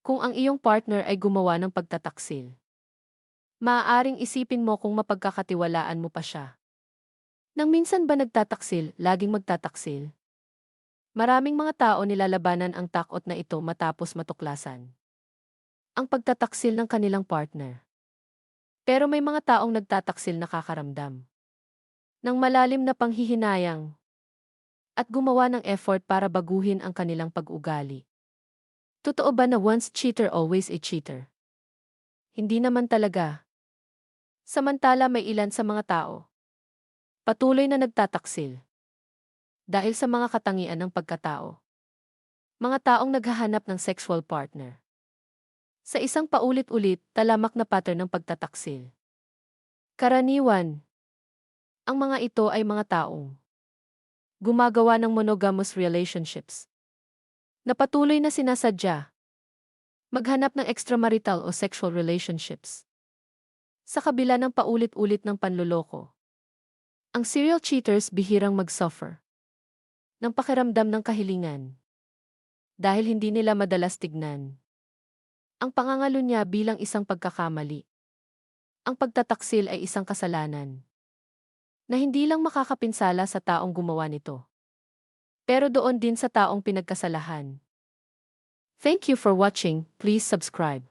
Kung ang iyong partner ay gumawa ng pagtataksil, maaaring isipin mo kung mapagkakatiwalaan mo pa siya. Nang minsan ba nagtataksil, laging magtataksil? Maraming mga tao nilalabanan ang takot na ito matapos matuklasan ang pagtataksil ng kanilang partner. Pero may mga taong nagtataksil nakakaramdam ng malalim na panghihinayang at gumawa ng effort para baguhin ang kanilang pag-ugali. Totoo ba na once cheater always a cheater? Hindi naman talaga. Samantala may ilan sa mga tao patuloy na nagtataksil dahil sa mga katangian ng pagkatao. Mga taong naghahanap ng sexual partner. Sa isang paulit-ulit, talamak na pattern ng pagtataksil. Karaniwan, ang mga ito ay mga taong gumagawa ng monogamous relationships na patuloy na sinasadya maghanap ng extramarital o sexual relationships. Sa kabila ng paulit-ulit ng panloloko, ang serial cheaters bihirang mag-suffer ng pakiramdam ng kahilingan dahil hindi nila madalas tignan ang pangangalo niya bilang isang pagkakamali. Ang pagtataksil ay isang kasalanan na hindi lang makakapinsala sa taong gumawa nito, pero doon din sa taong pinagkasalahan. Thank you for watching. Please subscribe.